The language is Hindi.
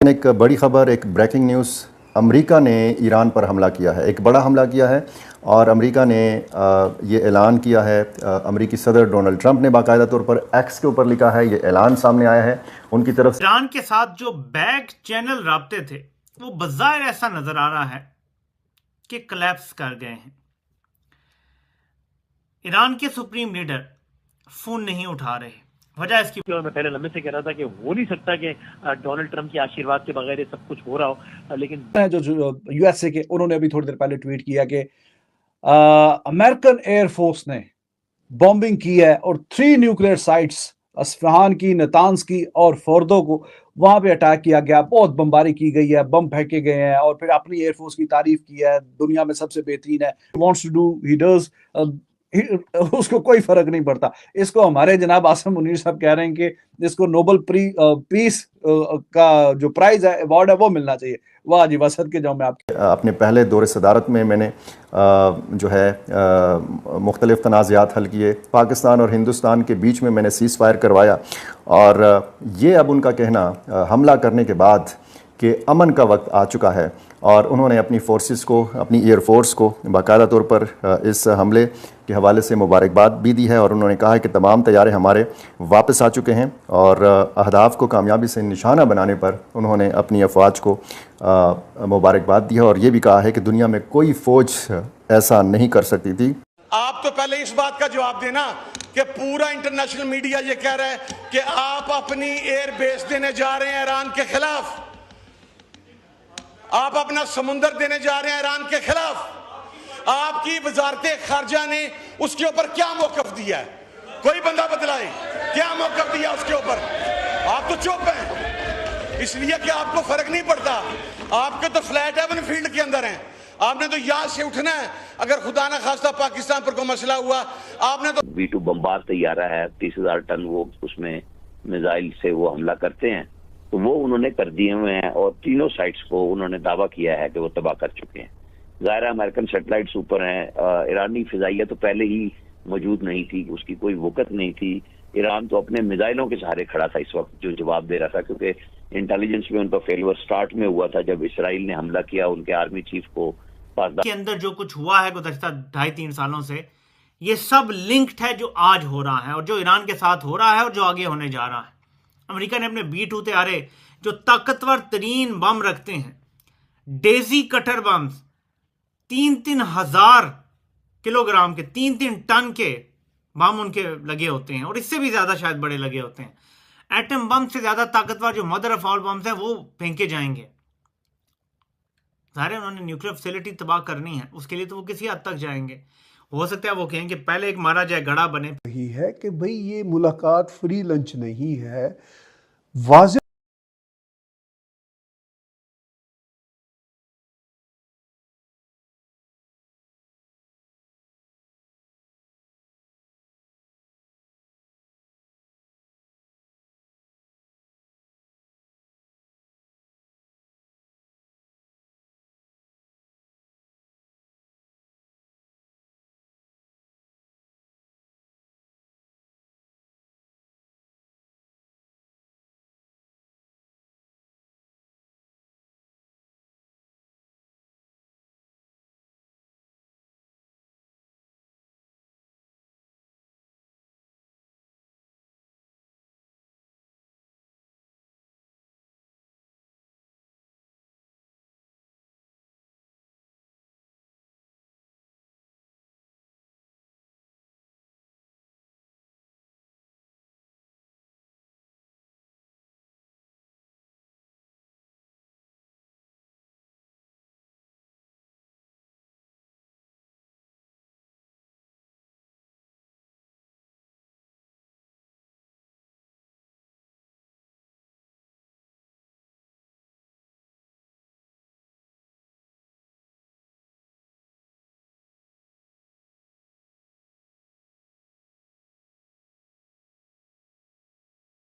एक बड़ी खबर, एक ब्रेकिंग न्यूज़। अमेरिका ने ईरान पर हमला किया है, एक बड़ा हमला किया है और अमेरिका ने ये ऐलान किया है। अमेरिकी सदर डोनाल्ड ट्रंप ने बाकायदा तौर पर एक्स के ऊपर लिखा है, ये ऐलान सामने आया है उनकी तरफ से। ईरान के साथ जो बैक चैनल राब्ते थे वो बज़ाहिर ऐसा नजर आ रहा है कि कोलैप्स कर गए हैं। ईरान के सुप्रीम लीडर फोन नहीं उठा रहे। वजह इसकी मैं पहले लंबे से कह रहा था कि हो नहीं सकता कि डोनाल्ड ट्रंप के आशीर्वाद के बगैर ये सब कुछ हो रहा हो, लेकिन जो यूएसए के उन्होंने अभी थोड़ी देर पहले ट्वीट किया कि अमेरिकन एयरफोर्स ने बॉम्बिंग की है और 3 न्यूक्लियर साइट्स अस्फहान की, नतांस की और फोर्दो को वहां पे अटैक किया गया। बहुत बमबारी की गई है, बम फेंके गए हैं और फिर अपनी एयरफोर्स की तारीफ की है, दुनिया में सबसे बेहतरीन है। Wants to do he does, उसको कोई फर्क नहीं पड़ता। इसको हमारे जनाब आसिम मुनीर साहब कह रहे हैं कि इसको नोबल पीस का जो प्राइज है, अवार्ड है, वो मिलना चाहिए। वाह जी वाह, सदके जाऊं मैं आपके। अपने पहले दौरे सदारत में मैंने जो है मुख्तलिफ तनाज़ात हल किए। पाकिस्तान और हिंदुस्तान के बीच में मैंने सीज़ फायर करवाया और ये अब उनका कहना हमला करने के बाद कि अमन का वक्त आ चुका है और उन्होंने अपनी फोर्सेस को, अपनी एयरफोर्स को बाकायदा तौर पर इस हमले के हवाले से मुबारकबाद भी दी है और उन्होंने कहा है कि तमाम तैयारे हमारे वापस आ चुके हैं और अहदाफ को कामयाबी से निशाना बनाने पर उन्होंने अपनी अफवाज को मुबारकबाद दी है और ये भी कहा है कि दुनिया में कोई फ़ौज ऐसा नहीं कर सकती थी। आप तो पहले इस बात का जवाब देना कि पूरा इंटरनेशनल मीडिया ये कह रहा है कि आप अपनी एयर बेस देने जा रहे हैं ईरान के खिलाफ, आप अपना समुंदर देने जा रहे हैं ईरान के खिलाफ। आपकी वजारत खारजा ने उसके ऊपर क्या मौकफ दिया है? कोई बंदा बतलाए क्या मौकफ दिया उसके ऊपर? आप तो चुप हैं इसलिए कि आपको फर्क नहीं पड़ता। आपके तो फ्लैट हेवन फील्ड के अंदर हैं, आपने तो यहां से उठना है। अगर खुदा ना खास्ता पाकिस्तान पर कोई मसला हुआ, आपने तो B2 बमबार तैयारा है, 30,000 टन वो उसमें मिसाइल से वो हमला करते हैं, तो वो उन्होंने कर दिए हुए हैं और तीनों साइट्स को उन्होंने दावा किया है कि वो तबाह कर चुके हैं। ज़ाहिर अमेरिकन सैटेलाइट्स ऊपर हैं, ईरानी फिजाइया तो पहले ही मौजूद नहीं थी, उसकी कोई वक़्त नहीं थी। ईरान तो अपने मिसाइलों के सहारे खड़ा था इस वक्त जो जवाब दे रहा था, क्योंकि इंटेलिजेंस में उनका फेलियर स्टार्ट में हुआ था जब इसराइल ने हमला किया उनके आर्मी चीफ को। के अंदर जो कुछ हुआ है गुज़श्ता 2.5-3 सालों से, ये सब लिंक्ड है जो आज हो रहा है और जो ईरान के साथ हो रहा है और जो आगे होने जा रहा है। अमेरिका ने अपने B2 तैयारे जो ताकतवर तरीन बम रखते हैं, डेजी कटर बम्स, 3-3 हजार किलोग्राम के, 3-3 टन के बम उनके लगे होते हैं और इससे भी ज्यादा शायद बड़े लगे होते हैं। एटम बम से ज्यादा ताकतवर जो मदर ऑफ ऑल बम्स हैं वो फेंके जाएंगे। सारे उन्होंने न्यूक्लियर फैसिलिटी तबाह करनी है, उसके लिए तो वो किसी हद तक जाएंगे। हो सकता है वो कहें कि पहले एक मारा जाए गड़ा बने। यही है कि भाई ये मुलाकात फ्री लंच नहीं है। वाज़ेह